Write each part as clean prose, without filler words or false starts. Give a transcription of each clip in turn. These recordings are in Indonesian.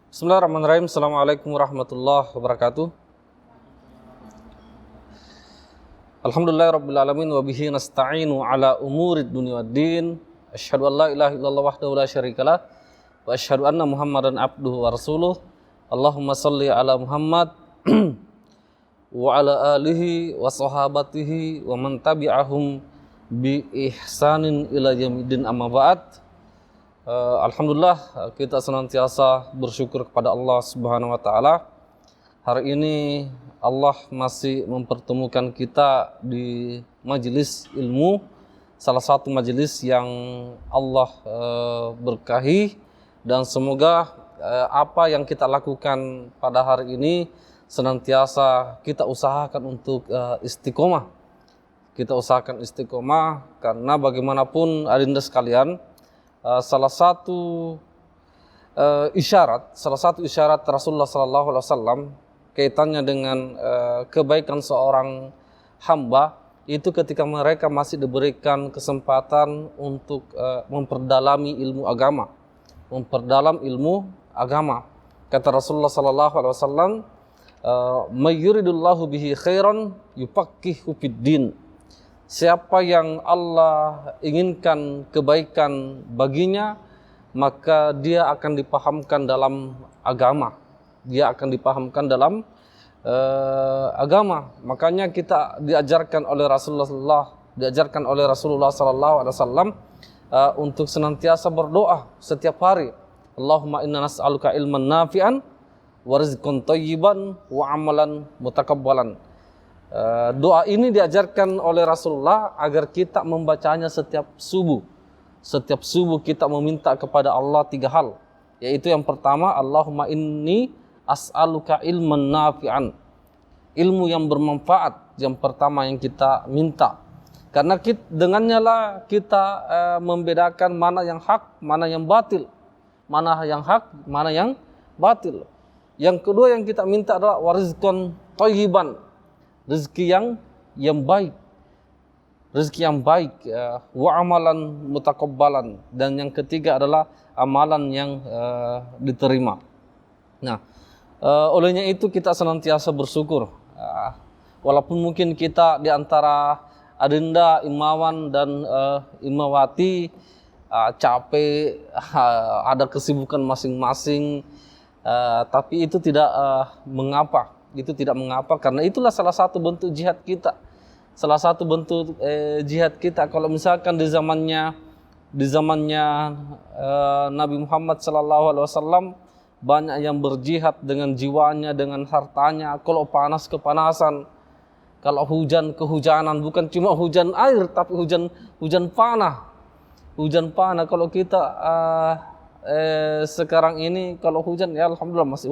Bismillahirrahmanirrahim. Assalamualaikum warahmatullahi wabarakatuh. Alhamdulillahirabbil alamin wa bihi nasta'inu ala umurid dunya waddin. Asyhadu an la ilaha illallah wahdahu la syarikalah wa asyhadu anna Muhammadan abduhu wa rasuluh. Allahumma shalli ala Muhammad wa ala alihi wa sahabatihi wa man tabi'ahum bi ihsanin ila yaumiddin, amma ba'd. Alhamdulillah, kita senantiasa bersyukur kepada Allah Subhanahu wa taala. Hari ini Allah masih mempertemukan kita di majelis ilmu, salah satu majelis yang Allah berkahi, dan semoga apa yang kita lakukan pada hari ini senantiasa kita usahakan untuk istiqomah. Kita usahakan istiqomah karena bagaimanapun adinda sekalian, salah satu isyarat Rasulullah Sallallahu Alaihi Wasallam kaitannya dengan kebaikan seorang hamba itu ketika mereka masih diberikan kesempatan untuk memperdalami ilmu agama, memperdalam ilmu agama. Kata Rasulullah Sallallahu Alaihi Wasallam, "Mayyuridullahu bihi khairan yufaqihu fid-din." Siapa yang Allah inginkan kebaikan baginya, maka dia akan dipahamkan dalam agama. Dia akan dipahamkan dalam agama. Makanya kita diajarkan oleh Rasulullah Sallallahu Alaihi Wasallam untuk senantiasa berdoa setiap hari. Allahumma inna nas'aluka ilman nafi'an wa rizqan thayyiban wa amalan mutakabbalan. Doa ini diajarkan oleh Rasulullah agar kita membacanya setiap subuh. Setiap subuh kita meminta kepada Allah 3 hal, yaitu yang pertama, Allahumma inni as'aluka ilman nafi'an. Ilmu yang bermanfaat yang pertama yang kita minta. Karena dengannya lah kita membedakan mana yang hak, mana yang batil. Mana yang hak, mana yang batil. Yang kedua yang kita minta adalah warizqan thayyiban. Rezeki yang baik, rezeki yang baik, wa amalan mutakabbalan, dan yang ketiga adalah amalan yang diterima. Nah, olehnya itu kita senantiasa bersyukur, walaupun mungkin kita di antara adinda Imawan dan Imawati capek, ada kesibukan masing-masing, tapi itu tidak mengapa. Itu tidak mengapa, karena itulah salah satu bentuk jihad kita. Salah satu bentuk jihad kita. Kalau misalkan di zamannya Nabi Muhammad SAW banyak yang berjihad dengan jiwanya, dengan hartanya. Kalau panas kepanasan, kalau hujan kehujanan, bukan cuma hujan air tapi hujan panah. Hujan panah. Kalau kita sekarang ini kalau hujan, ya alhamdulillah masih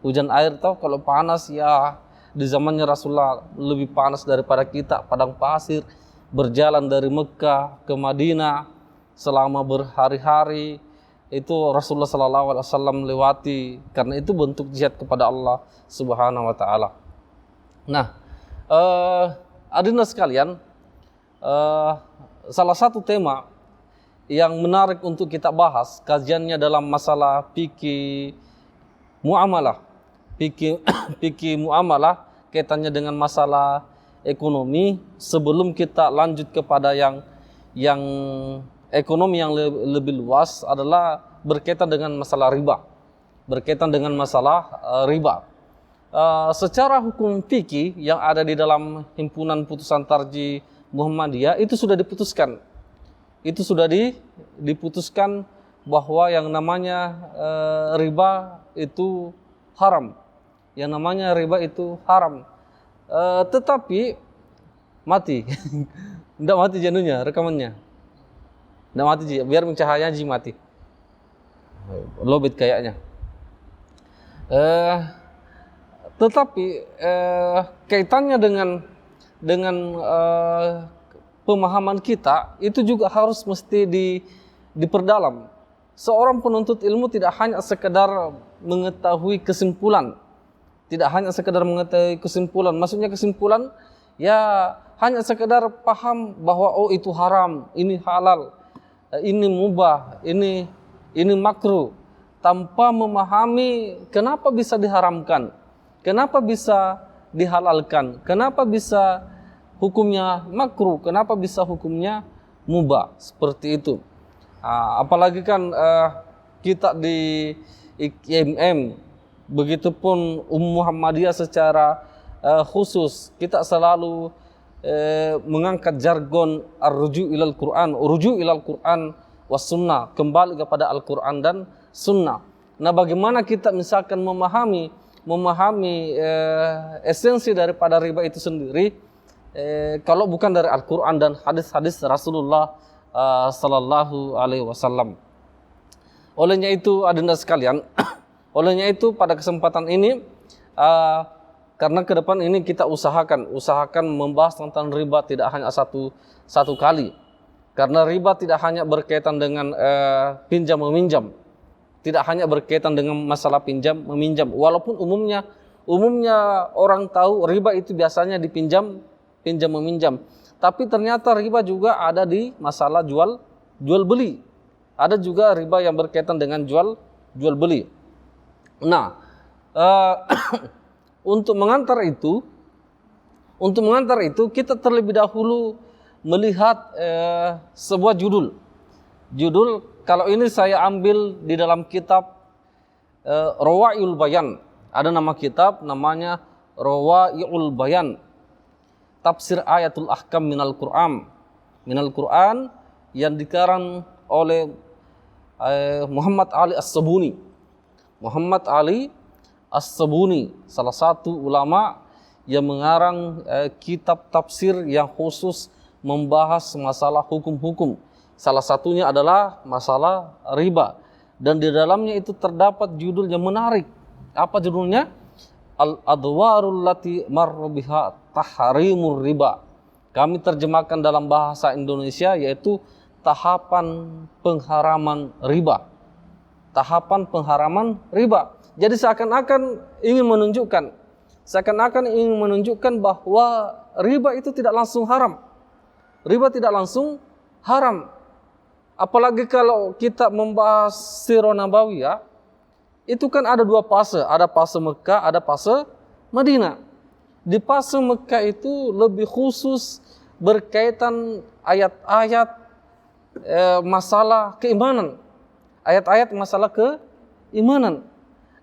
hujan air tau. Kalau panas, ya di zamannya Rasulullah lebih panas daripada kita. Padang pasir, berjalan dari Mekah ke Madinah selama berhari-hari, itu Rasulullah SAW lewati. Karena itu bentuk jihad kepada Allah Subhanahu Wa Taala. Nah, adinda sekalian, salah satu tema yang menarik untuk kita bahas kajiannya dalam masalah fikih muamalah. Fikih muamalah kaitannya dengan masalah ekonomi. Sebelum kita lanjut kepada yang ekonomi yang lebih luas, adalah berkaitan dengan masalah riba. Berkaitan dengan masalah riba. Secara hukum fikih yang ada di dalam himpunan putusan tarjih Muhammadiyah itu sudah diputuskan. Itu sudah diputuskan bahwa yang namanya riba itu haram. Yang namanya riba itu haram. Tetapi mati. Tidak mati janunya, rekamannya. Tidak mati, biar mencahaya mati. Lobet kayaknya. Tetapi kaitannya dengan pemahaman kita itu juga harus mesti diperdalam. Seorang penuntut ilmu tidak hanya sekedar mengetahui kesimpulan. Tidak hanya sekedar mengetahui kesimpulan. Maksudnya kesimpulan, ya hanya sekedar paham bahwa oh itu haram, ini halal, ini mubah, ini makruh. tanpa memahami kenapa bisa diharamkan, kenapa bisa dihalalkan, kenapa bisa hukumnya makruh, kenapa bisa hukumnya mubah, seperti itu. Apalagi kan kita di IMM, begitupun Muhammadiyah secara khusus, kita selalu mengangkat jargon ar-ruju' ilal Quran, ruju' ilal Quran was sunnah, kembali kepada Al-Quran dan sunnah. Nah, bagaimana kita misalkan memahami esensi daripada riba itu sendiri, kalau bukan dari Al-Quran dan hadis-hadis Rasulullah sallallahu alaihi wasallam. Olehnya itu, adinda sekalian, olehnya itu pada kesempatan ini, karena ke depan ini kita usahakan membahas tentang riba tidak hanya satu kali. Karena riba tidak hanya berkaitan dengan pinjam meminjam, tidak hanya berkaitan dengan masalah pinjam meminjam. Walaupun umumnya orang tahu riba itu biasanya pinjam meminjam, tapi ternyata riba juga ada di masalah jual beli. Ada juga riba yang berkaitan dengan jual beli. Nah, untuk mengantar itu kita terlebih dahulu melihat sebuah judul. Kalau ini saya ambil di dalam kitab Rawaiul Bayan. Ada nama kitab namanya Rawaiul Bayan, Tafsir Ayatul Ahkam minal Quran yang dikarang oleh Muhammad Ali As-Sabuni. Muhammad Ali As-Sabuni, salah satu ulama yang mengarang kitab tafsir yang khusus membahas masalah hukum-hukum. Salah satunya adalah masalah riba. Dan di dalamnya itu terdapat judul yang menarik. Apa judulnya? Al-adwarul lati marra biha tahrimur riba. Kami terjemahkan dalam bahasa Indonesia yaitu tahapan pengharaman riba. Tahapan pengharaman riba. Jadi seakan-akan ingin menunjukkan bahwa riba itu tidak langsung haram. Riba tidak langsung haram. Apalagi kalau kita membahas Sirah Nabawiyah, itu kan ada dua fase. Ada fase Mekah, ada fase Madinah. Di fase Mekah itu lebih khusus berkaitan ayat-ayat masalah keimanan. Ayat-ayat masalah keimanan.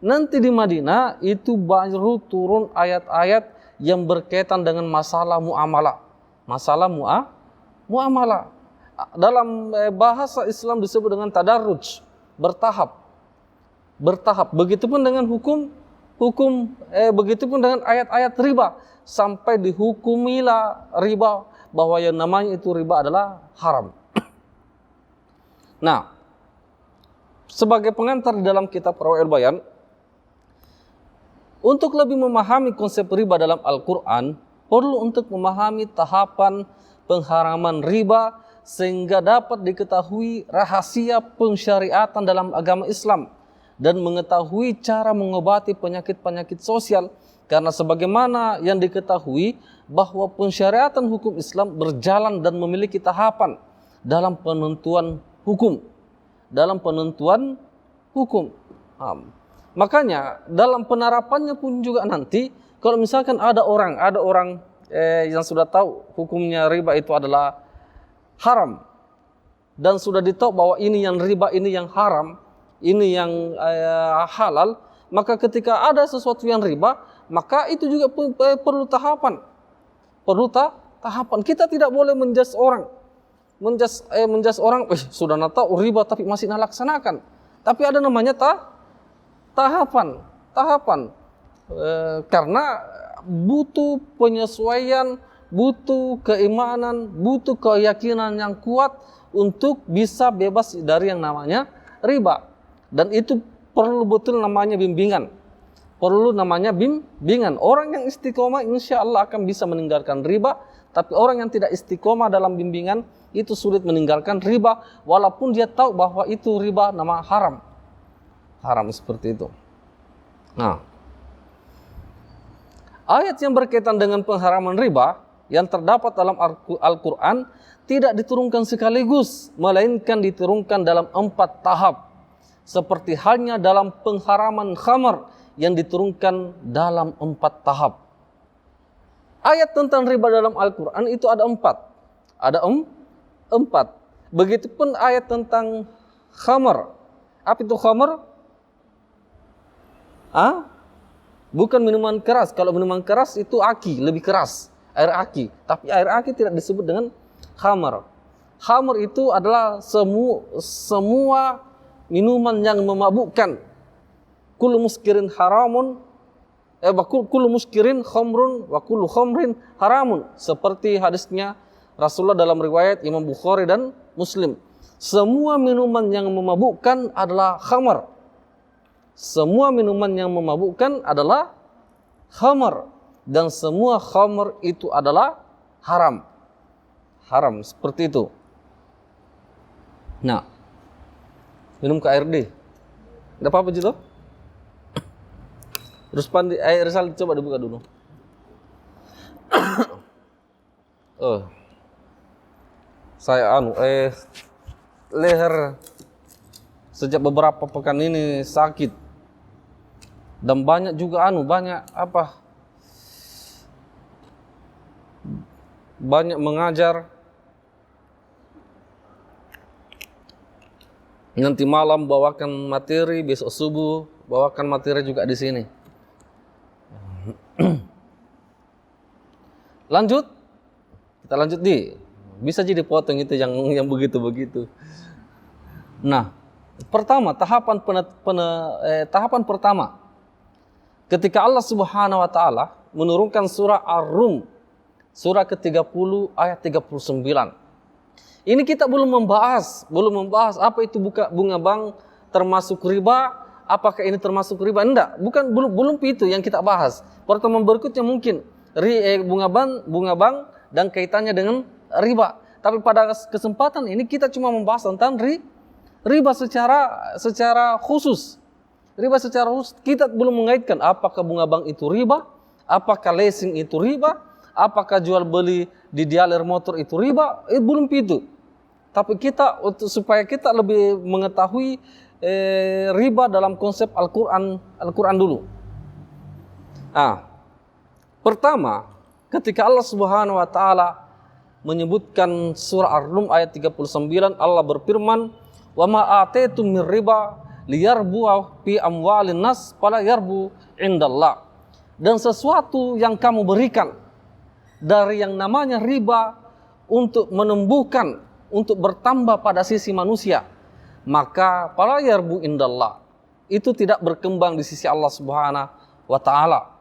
Nanti di Madinah itu baru turun ayat-ayat yang berkaitan dengan masalah muamalah. Masalah muamalah. Dalam bahasa Islam disebut dengan tadarruj, bertahap. Begitupun dengan begitupun dengan ayat-ayat riba, sampai dihukumilah riba bahwa yang namanya itu riba adalah haram. Nah, sebagai pengantar di dalam kitab Rawaiul Bayan, untuk lebih memahami konsep riba dalam Al-Quran, perlu untuk memahami tahapan pengharaman riba sehingga dapat diketahui rahasia pensyariatan dalam agama Islam dan mengetahui cara mengobati penyakit-penyakit sosial. Karena sebagaimana yang diketahui bahwa pensyariatan hukum Islam berjalan dan memiliki tahapan dalam penentuan hukum. Makanya dalam penerapannya pun juga nanti, kalau misalkan ada orang yang sudah tahu hukumnya riba itu adalah haram, dan sudah ditahu bahwa ini yang riba, ini yang haram, ini yang halal, maka ketika ada sesuatu yang riba, maka itu juga perlu tahapan. Kita tidak boleh menjudge orang. Menjudge orang, sudah tahu riba tapi masih laksanakan. Tapi ada namanya tahapan. Karena butuh penyesuaian, butuh keimanan, butuh keyakinan yang kuat untuk bisa bebas dari yang namanya riba. Dan itu perlu betul namanya bimbingan. Orang yang istiqomah insya Allah akan bisa meninggalkan riba. Tapi orang yang tidak istiqomah dalam bimbingan itu sulit meninggalkan riba, walaupun dia tahu bahwa itu riba nama haram seperti itu. Nah, ayat yang berkaitan dengan pengharaman riba yang terdapat dalam Al-Quran tidak diturunkan sekaligus, melainkan diturunkan dalam 4 tahap. seperti halnya dalam pengharaman khamar yang diturunkan dalam 4 tahap. Ayat tentang riba dalam Al-Quran itu ada 4. Ada 4. Begitupun ayat tentang khamar. Apa itu khamar? Bukan minuman keras. Kalau minuman keras itu aki, lebih keras. Air aki. Tapi air aki tidak disebut dengan khamar. Khamar itu adalah semua minuman yang memabukkan. Kullu muskirin haramun, kullu muskirin khamrun wa kullu khamrin haramun. Seperti hadisnya Rasulullah dalam riwayat Imam Bukhari dan Muslim. Semua minuman yang memabukkan adalah khamar. Semua minuman yang memabukkan adalah khamar. Dan semua khamar itu adalah haram. Haram, seperti itu. Nah, minum KRD. Tidak apa-apa gitu? Terus Rizal coba dibuka dulu. Saya leher sejak beberapa pekan ini sakit. Dan banyak juga banyak mengajar. Nanti malam bawakan materi, besok subuh bawakan materi juga di sini. Lanjut, kita lanjut bisa jadi potong itu yang begitu-begitu. Nah, tahapan pertama, ketika Allah Subhanahu Wa Taala menurunkan surah Ar-Rum, surah ke-30 ayat 39. Ini kita belum membahas apa itu bunga bank termasuk riba, apakah ini termasuk riba? Enggak, belum itu yang kita bahas. Pertemuan berikutnya mungkin bunga bank dan kaitannya dengan riba. Tapi pada kesempatan ini kita cuma membahas tentang riba secara khusus. Riba secara khusus kita belum mengaitkan apakah bunga bank itu riba, apakah leasing itu riba, apakah jual beli di dealer motor itu riba, belum itu. Tapi supaya kita lebih mengetahui riba dalam konsep Al-Quran dulu. Pertama, ketika Allah Subhanahu Wa Taala menyebutkan surah Ar-Rum ayat 39, Allah berfirman, "Wa ma ataitum min riba liyarbu fi amwalin nas fala yarbu indallah." Dan sesuatu yang kamu berikan dari yang namanya riba untuk menumbuhkan, untuk bertambah pada sisi manusia, maka fala yarbu indallah, itu tidak berkembang di sisi Allah Subhanahu Wa Taala.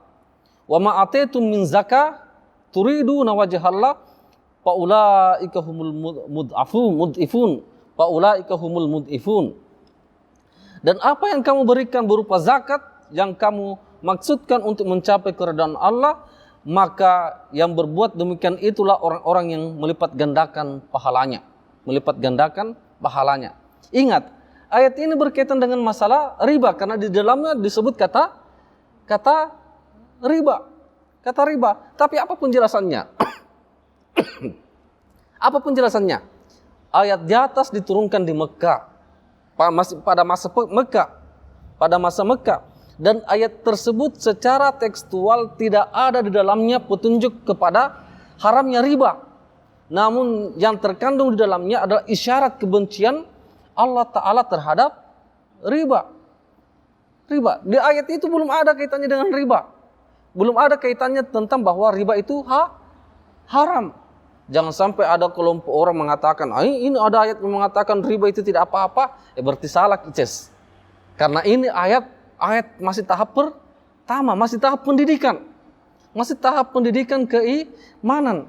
Wa ma ataitum min zakah turiduna wajhallah faulaika humul mud'ifun. Faulaika humul mud'ifun. Dan apa yang kamu berikan berupa zakat yang kamu maksudkan untuk mencapai keridhaan Allah, maka yang berbuat demikian itulah orang-orang yang melipat gandakan pahalanya. Ingat, ayat ini berkaitan dengan masalah riba karena di dalamnya disebut kata riba. Kata riba. Tapi apa penjelasannya? Apa penjelasannya? Ayat di atas diturunkan di Mekah. Pada masa Mekah. Dan ayat tersebut secara tekstual tidak ada di dalamnya petunjuk kepada haramnya riba. Namun yang terkandung di dalamnya adalah isyarat kebencian Allah Ta'ala terhadap riba. Di ayat itu belum ada kaitannya dengan riba. Belum ada kaitannya tentang bahwa riba itu haram. Jangan sampai ada kelompok orang mengatakan, ini ada ayat yang mengatakan riba itu tidak apa-apa, berarti salah kices. Karena ini ayat masih tahap pertama, masih tahap pendidikan. Masih tahap pendidikan keimanan.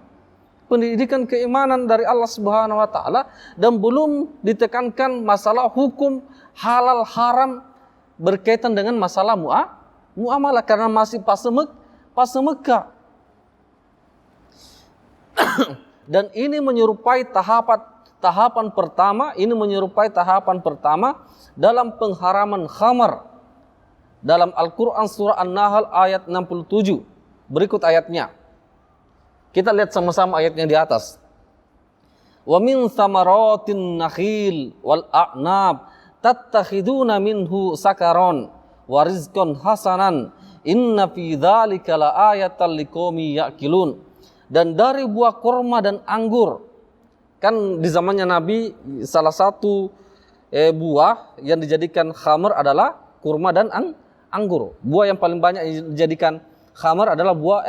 Pendidikan keimanan dari Allah Subhanahu Wa Taala, dan belum ditekankan masalah hukum halal haram berkaitan dengan masalah muamalah karena masih fase Mekah. Dan ini menyerupai tahapan pertama dalam pengharaman khamar dalam Al-Quran surah An-Nahl ayat 67. Berikut ayatnya. Kita lihat sama-sama ayatnya di atas. Wa min thamaratin nakhil wal a'nab tattakhiduna minhu sakaron wa rizqan hasanan inna fi dzalika laayatan liqaumin yaqilun. Dan dari buah kurma dan anggur, kan di zamannya Nabi salah satu buah yang dijadikan khamr adalah kurma dan anggur. Buah yang paling banyak dijadikan khamr adalah buah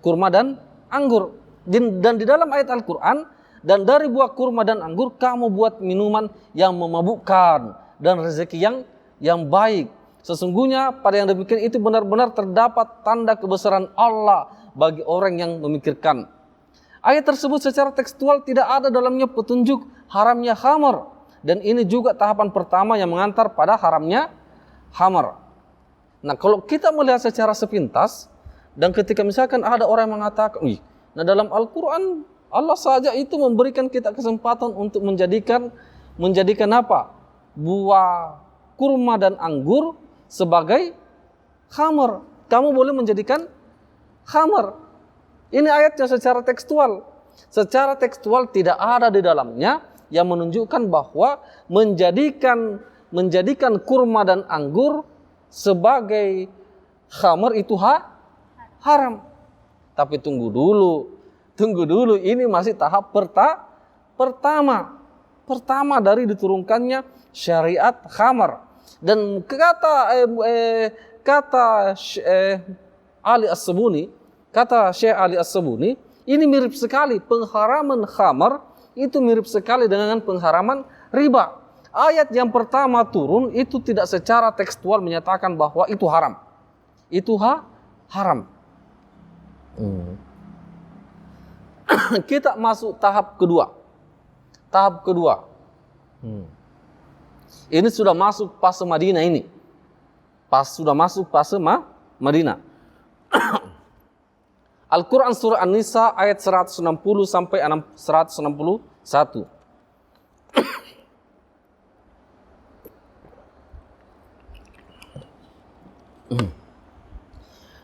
kurma dan anggur. Dan di dalam ayat Al-Quran, dan dari buah kurma dan anggur kamu buat minuman yang memabukkan dan rezeki yang baik. Sesungguhnya pada yang demikian itu benar-benar terdapat tanda kebesaran Allah bagi orang yang memikirkan. Ayat tersebut secara tekstual tidak ada dalamnya petunjuk haramnya khamar, dan ini juga tahapan pertama yang mengantar pada haramnya khamar. Nah, kalau kita melihat secara sepintas, dan ketika misalkan ada orang yang mengatakan, nah dalam Al-Quran Allah saja itu memberikan kita kesempatan untuk menjadikan apa? Buah kurma dan anggur sebagai khamar. Kamu boleh menjadikan khamar. Ini ayatnya secara tekstual. Secara tekstual tidak ada di dalamnya yang menunjukkan bahwa menjadikan kurma dan anggur sebagai khamar itu haram. Tapi tunggu dulu, ini masih tahap pertama dari diturunkannya syariat khamar. Dan kata Syekh Ali As-Sabuni, ini mirip sekali, pengharaman khamar itu mirip sekali dengan pengharaman riba. Ayat yang pertama turun itu tidak secara tekstual menyatakan bahwa itu haram. Itu haram. Kita masuk tahap kedua. Ini sudah masuk fase Madinah ini. Sudah masuk fase Madinah. Al-Quran surah An-Nisa ayat 160 sampai 161.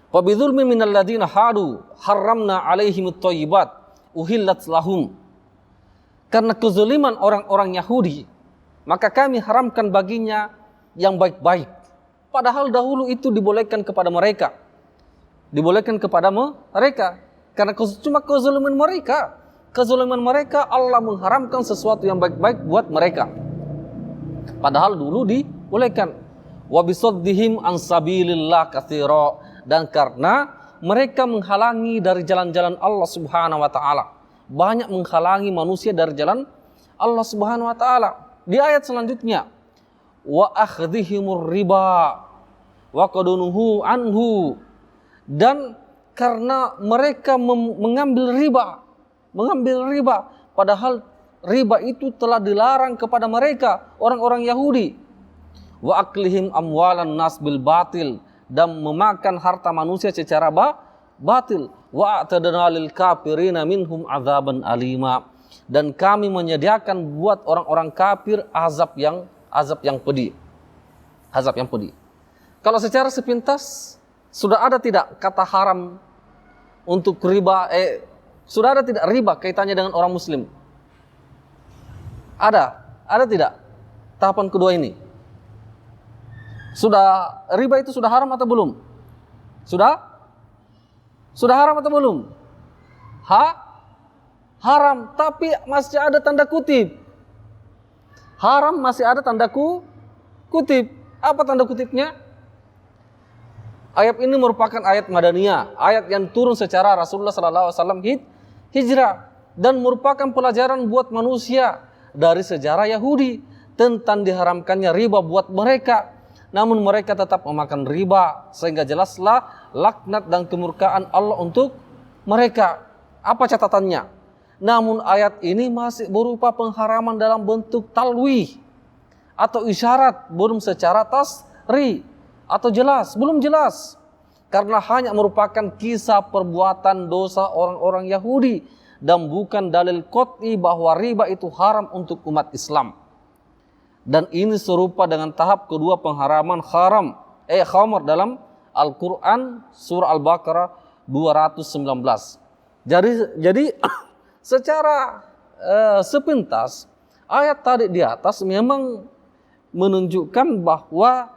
Fabidhulmi minal ladina hadu haramna alaihimut thayyibat uhillat lahum. Karena kezaliman orang-orang Yahudi, maka kami haramkan baginya yang baik-baik. Padahal dahulu itu dibolehkan kepada mereka. Karena cuma kezaliman mereka Allah mengharamkan sesuatu yang baik-baik buat mereka. Padahal dulu dibolehkan. Wa bisaddihim an sabilillah katsira, dan karena mereka menghalangi dari jalan-jalan Allah Subhanahu wa taala. Banyak menghalangi manusia dari jalan Allah Subhanahu wa taala. Di ayat selanjutnya, wa akhdhihimur riba wa qadunuhu anhu, dan karena mereka mengambil riba, padahal riba itu telah dilarang kepada mereka, orang-orang Yahudi. Wa aklihim amwalan nas bil batil, dan memakan harta manusia secara batil. Wa a'tadna lil kafirina minhum azaban alima, dan kami menyediakan buat orang-orang kafir azab yang pedih. Kalau secara sepintas, sudah ada tidak kata haram untuk riba? Sudah ada tidak riba kaitannya dengan orang Muslim? Ada tidak? Tahapan kedua ini. Riba itu sudah haram atau belum? Sudah haram atau belum? Haram, tapi masih ada tanda kutip. Haram masih ada tanda kutip. Apa tanda kutipnya? Ayat ini merupakan ayat Madaniyah, ayat yang turun secara Rasulullah SAW hijrah, dan merupakan pelajaran buat manusia dari sejarah Yahudi tentang diharamkannya riba buat mereka. Namun mereka tetap memakan riba, sehingga jelaslah laknat dan kemurkaan Allah untuk mereka. Apa catatannya? Namun ayat ini masih berupa pengharaman dalam bentuk talwih atau isyarat, belum secara tasri atau belum jelas. Karena hanya merupakan kisah perbuatan dosa orang-orang Yahudi dan bukan dalil qat'i bahwa riba itu haram untuk umat Islam. Dan ini serupa dengan tahap kedua pengharaman khamar dalam Al-Quran surah Al-Baqarah 219. Jadi secara sepintas ayat tadi di atas memang menunjukkan bahwa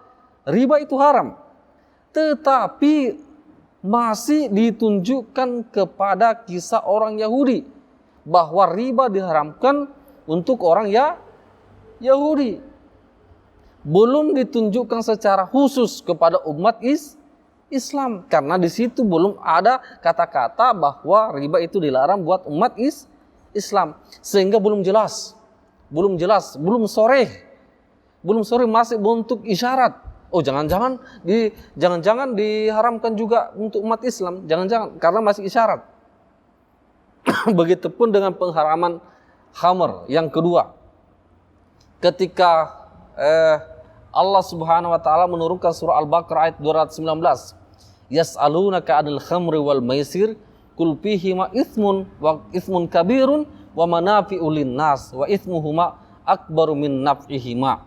riba itu haram. Tetapi masih ditunjukkan kepada kisah orang Yahudi bahwa riba diharamkan untuk orang Yahudi. Belum ditunjukkan secara khusus kepada umat Islam, karena di situ belum ada kata-kata bahwa riba itu dilarang buat umat Islam, sehingga belum jelas, belum soreh, masih bentuk isyarat. Oh, jangan-jangan diharamkan juga untuk umat Islam, jangan-jangan karena masih isyarat. Begitupun dengan pengharaman khamr yang kedua. Ketika Allah Subhanahu wa taala menurunkan surah Al-Baqarah ayat 219. Yas'alunaka 'anil khamri wal maisir qul fihima itsmun kabirun wa manafi'u lin-nas wa itsmuhuma akbaru min naf'ihima.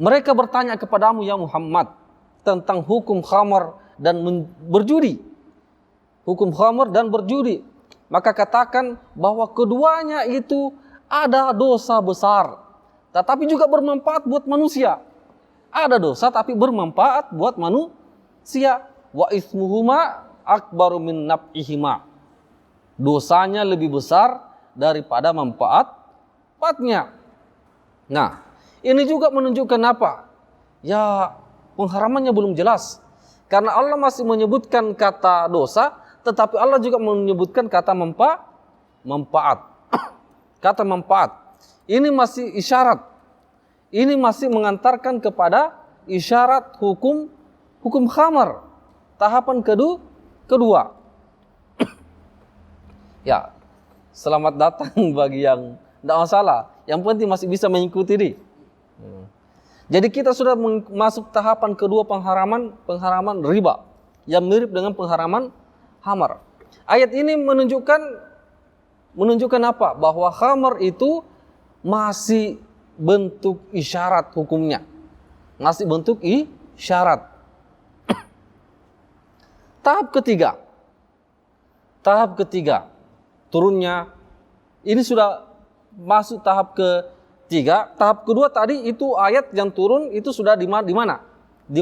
Mereka bertanya kepadamu ya Muhammad tentang hukum khamr dan berjudi. Hukum khamr dan berjudi. Maka katakan bahwa keduanya itu ada dosa besar, tetapi juga bermanfaat buat manusia. Ada dosa tapi bermanfaat buat manusia. Wa itsmuhuma akbaru min naf'ihima. Dosanya lebih besar daripada manfaatnya. Nah, ini juga menunjukkan apa? Ya, pengharamannya belum jelas. Karena Allah masih menyebutkan kata dosa, tetapi Allah juga menyebutkan kata manfaat. Kata manfaat. Ini masih isyarat. Ini masih mengantarkan kepada isyarat hukum khamar. Tahapan kedua. Ya, selamat datang bagi yang tidak masalah. Yang penting masih bisa mengikuti ini. Jadi kita sudah masuk tahapan kedua pengharaman riba yang mirip dengan pengharaman khamar. Ayat ini menunjukkan apa? Bahwa khamar itu masih bentuk isyarat hukumnya. Masih bentuk isyarat. Tahap ketiga turunnya ini sudah masuk tahap ketiga. Tahap kedua tadi itu ayat yang turun itu sudah di mana? Di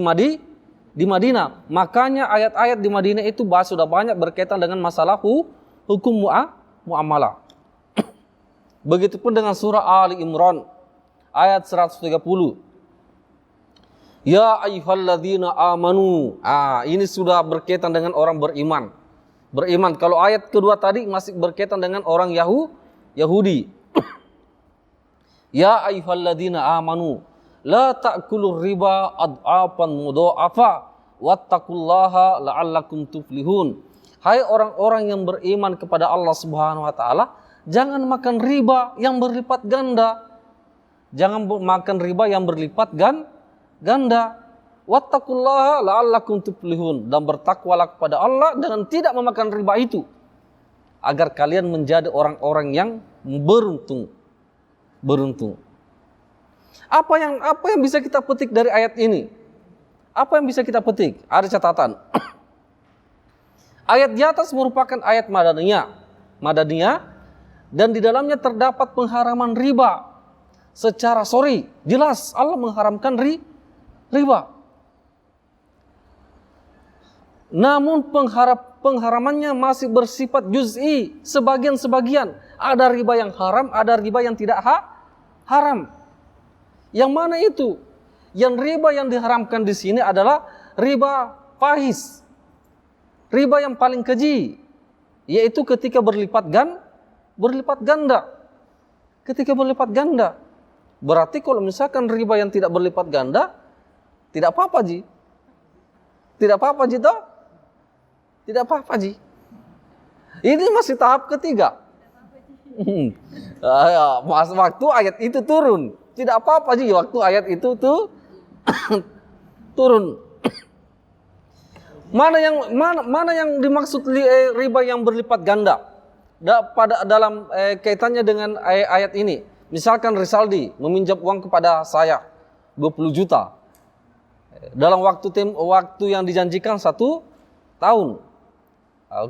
Madinah. Makanya ayat-ayat di Madinah itu sudah banyak berkaitan dengan masalah hukum muamalah. Begitupun dengan surah Ali Imran ayat 130. Ya ayyuhalladzina amanu. Ini sudah berkaitan dengan orang beriman. Kalau ayat kedua tadi masih berkaitan dengan orang Yahudi. Ya ayyuhalladzina amanu la ta'kulur riba ad'afan mudha'afa wattaqullaha la'allakum tuflihun. Hai orang-orang yang beriman kepada Allah Subhanahu wa taala, jangan makan riba yang berlipat ganda. Jangan makan riba yang berlipat ganda. Wattaqullaha la'allakum tuflihun, dan bertakwalah kepada Allah dengan tidak memakan riba itu agar kalian menjadi orang-orang yang beruntung. Apa yang bisa kita petik dari ayat ini? Apa yang bisa kita petik? Ada catatan. Ayat di atas merupakan ayat Madaniyah dan di dalamnya terdapat pengharaman riba secara sorry, jelas Allah mengharamkan riba. Namun pengharamannya masih bersifat juz'i, sebagian-sebagian. Ada riba yang haram, ada riba yang tidak haram. Yang mana itu? Yang riba yang diharamkan di sini adalah riba fahis. Riba yang paling keji, yaitu ketika berlipat ganda. Ketika berlipat ganda. Berarti kalau misalkan riba yang tidak berlipat ganda, tidak apa-apa Ji. Tidak apa-apa Ji toh? Tidak apa-apa Ji. Ini masih tahap ketiga. Waktu ayat itu turun. Tidak apa-apa Ji, waktu ayat itu tuh turun. Mana yang dimaksud riba yang berlipat ganda? Dalam kaitannya dengan ayat ini. Misalkan Risaldi meminjam uang kepada saya 20 juta. Dalam waktu yang dijanjikan 1 tahun.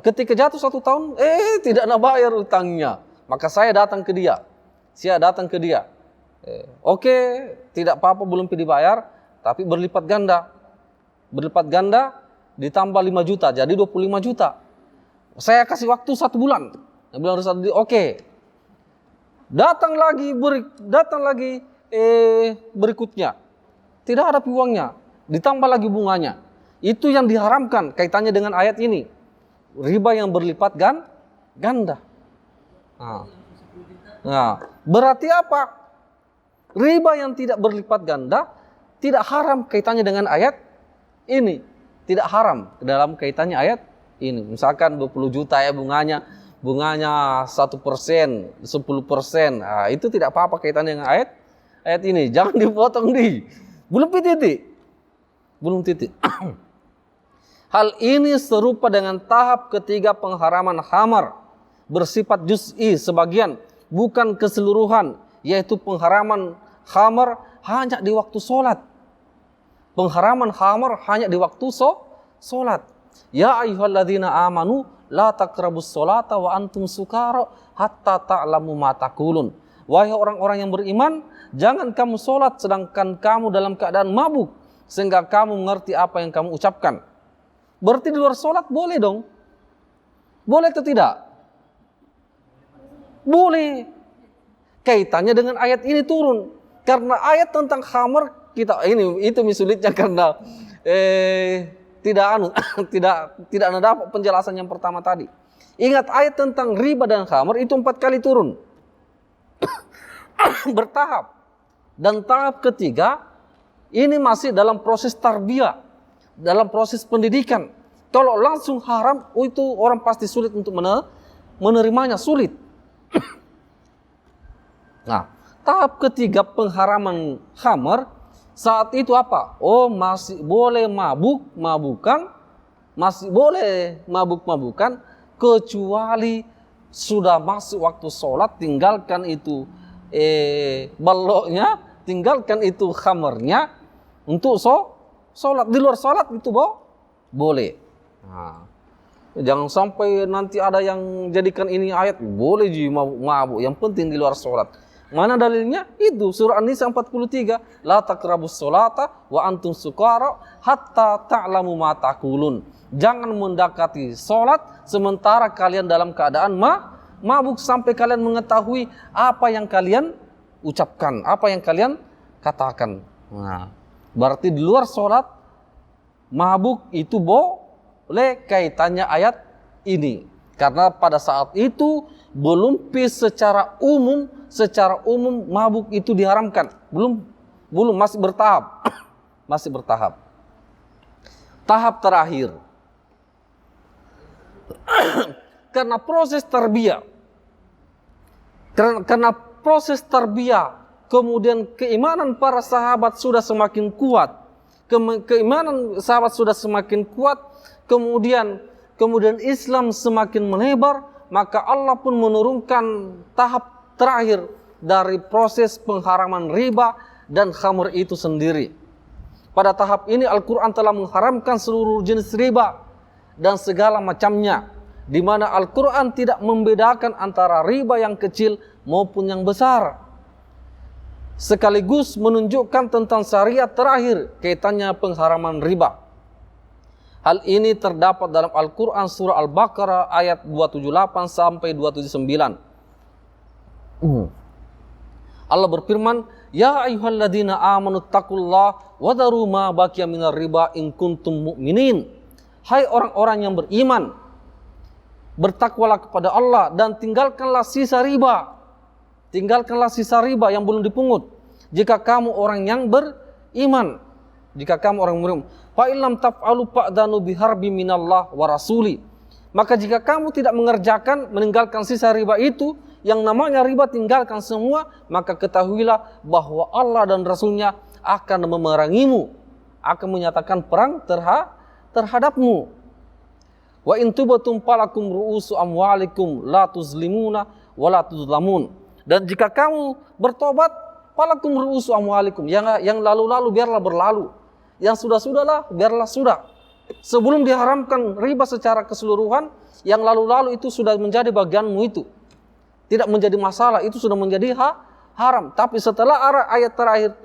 Ketika jatuh 1 tahun, tidak nak bayar utangnya. Maka saya datang ke dia. Oke, tidak apa-apa belum dibayar, tapi berlipat ganda. Berlipat ganda ditambah 5 juta, jadi 25 juta. Saya kasih waktu 1 bulan. Dia bilang oke. Datang lagi berikutnya. Tidak ada uangnya, ditambah lagi bunganya. Itu yang diharamkan kaitannya dengan ayat ini. Riba yang berlipat ganda. Nah, berarti apa? Riba yang tidak berlipat ganda tidak haram kaitannya dengan ayat ini. Tidak haram dalam kaitannya ayat ini. Misalkan 20 juta ya bunganya 1%, 10%. Nah, itu tidak apa-apa kaitannya dengan ayat ini. Jangan dipotong belum titik. Hal ini serupa dengan tahap ketiga pengharaman khamar bersifat juz'i sebagian, bukan keseluruhan, yaitu pengharaman khamar hanya di waktu sholat. Pengharaman khamar hanya di waktu sholat. Ya ayyuhalladzina amanu la taqrabus sholata wa antum sukara hatta ta'lamu ma taqulun. Wahai orang-orang yang beriman, jangan kamu sholat sedangkan kamu dalam keadaan mabuk, sehingga kamu mengerti apa yang kamu ucapkan. Berarti di luar sholat boleh dong? Boleh atau tidak? Boleh. Kaitannya dengan ayat ini turun. Karena ayat tentang khamar itu sulitnya karena tidak ada penjelasan yang pertama tadi. Ingat ayat tentang riba dan khamar itu 4 kali turun. Bertahap. Dan tahap ketiga ini masih dalam proses tarbiyah, dalam proses pendidikan. Kalau langsung haram, itu orang pasti sulit untuk menerimanya, sulit. Nah, tahap ketiga pengharaman khamar saat itu apa? Oh, masih boleh mabuk-mabukan, masih boleh mabuk-mabukan kecuali sudah masuk waktu sholat, tinggalkan itu baloknya, tinggalkan itu khamarnya untuk sholat. Di luar sholat itu boleh. Nah, jangan sampai nanti ada yang jadikan ini ayat boleh mabuk, yang penting di luar sholat. Mana dalilnya? Itu surah An-Nisa 43. La taqrabus sholata wa antum sukara hatta ta'lamu ma taqulun. Jangan mendekati sholat sementara kalian dalam keadaan mabuk sampai kalian mengetahui apa yang kalian ucapkan, apa yang kalian katakan. Nah, berarti di luar sholat mabuk itu boleh kaitannya ayat ini. Karena pada saat itu belum secara umum mabuk itu diharamkan. Belum masih bertahap. Masih bertahap. Tahap terakhir. Karena proses tarbiyah. Karena proses tarbiyah, kemudian keimanan para sahabat sudah semakin kuat. Keimanan sahabat sudah semakin kuat, kemudian Islam semakin melebar, maka Allah pun menurunkan tahap terakhir dari proses pengharaman riba dan khamr itu sendiri. Pada tahap ini Al-Quran telah mengharamkan seluruh jenis riba dan segala macamnya, di mana Al-Quran tidak membedakan antara riba yang kecil maupun yang besar, sekaligus menunjukkan tentang syariat terakhir kaitannya pengharaman riba. Hal ini terdapat dalam Al-Quran surah Al-Baqarah ayat 278 sampai 279. Allah berfirman, Ya ayyuhalladzina amanu taqullaha wa dharu ma baqiya minar riba in kuntum mu'minin. Hai orang-orang yang beriman, bertakwalah kepada Allah dan tinggalkanlah sisa riba. Tinggalkanlah sisa riba yang belum dipungut. Jika kamu orang yang beriman. Jika kamu orang beriman. Fa illam taf'alu fa'danu biharbi minallah wa rasuli. Maka jika kamu tidak meninggalkan sisa riba itu, yang namanya riba tinggalkan semua, maka ketahuilah bahwa Allah dan Rasulnya akan memerangimu, akan menyatakan perang terhadapmu. Wa in tubatum falakum ru'usu amwalikum la tuzlimuna wa la tuzlamun. Dan jika kamu bertobat, falakum ru'usu amwalikum, yang lalu-lalu biarlah berlalu. Yang sudah-sudahlah biarlah sudah. Sebelum diharamkan riba secara keseluruhan, yang lalu-lalu itu sudah menjadi bagianmu itu. Tidak menjadi masalah, itu sudah menjadi haram. Tapi setelah ayat terakhir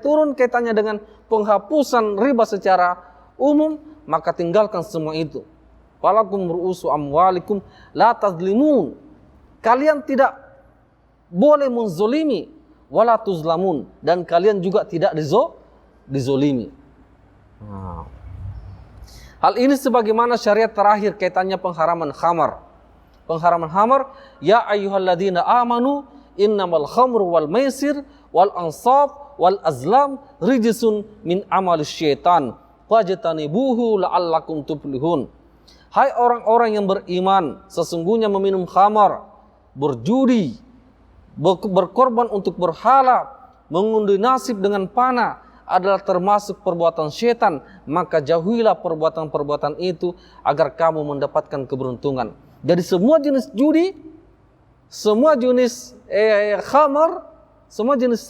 turun kaitannya dengan penghapusan riba secara umum, maka tinggalkan semua itu. Falakum ru'usu amwalikum la tazlimun. Kalian tidak boleh menzolimi, wala tuzlamun, dan kalian juga tidak dizolimi. Hal ini sebagaimana syariat terakhir kaitannya pengharaman khamar. Pengharaman khamar, ya ayyuhalladzina amanu innamal khamru wal maisir wal ansab wal azlam rijsun min amalis syaitan fajtanibuhu la'allakum tuflihun. Hai orang-orang yang beriman, sesungguhnya meminum khamar, berjudi, berkorban untuk berhala, mengundi nasib dengan panah adalah termasuk perbuatan syaitan, maka jauhilah perbuatan-perbuatan itu agar kamu mendapatkan keberuntungan. Jadi semua jenis judi, semua jenis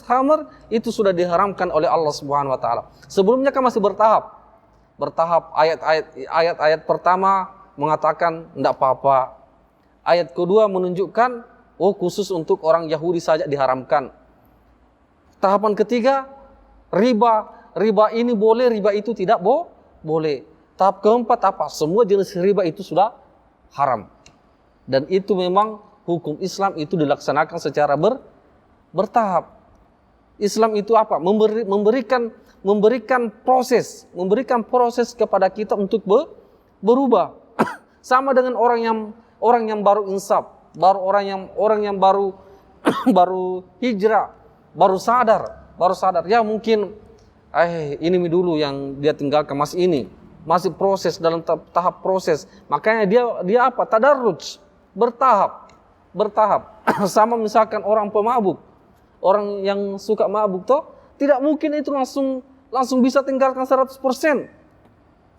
khamar itu sudah diharamkan oleh Allah Subhanahu wa taala. Sebelumnya kan masih bertahap. Ayat pertama mengatakan tidak apa-apa. Ayat kedua menunjukkan khusus untuk orang Yahudi saja diharamkan. Tahapan ketiga, riba ini boleh, riba itu tidak boleh. Tahap keempat apa? Semua jenis riba itu sudah haram. Dan itu memang hukum Islam itu dilaksanakan secara bertahap. Islam itu apa? Memberikan proses kepada kita untuk berubah. Sama dengan orang yang baru insaf, orang yang baru hijrah, baru sadar. Ya mungkin ini dulu yang dia tinggalkan, masih proses, dalam tahap proses. Makanya dia apa? Tadarruj, bertahap. Sama misalkan orang pemabuk, orang yang suka mabuk toh, tidak mungkin itu langsung bisa tinggalkan 100%.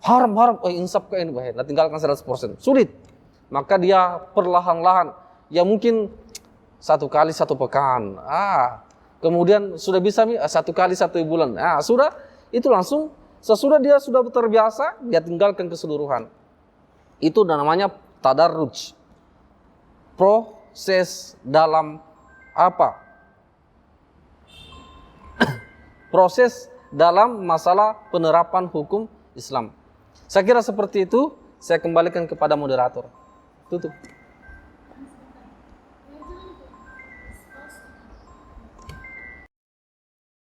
Haram, insaf ke ini bahaya, tinggalkan 100%. Sulit. Maka dia perlahan-lahan, ya mungkin 1 kali 1 pekan. Kemudian sudah bisa 1 kali 1 bulan. Sudah, itu langsung sesudah dia sudah terbiasa, dia tinggalkan keseluruhan. Itu namanya tadarruj. Proses dalam apa? Proses dalam masalah penerapan hukum Islam. Saya kira seperti itu. Saya kembalikan kepada moderator. Tutup.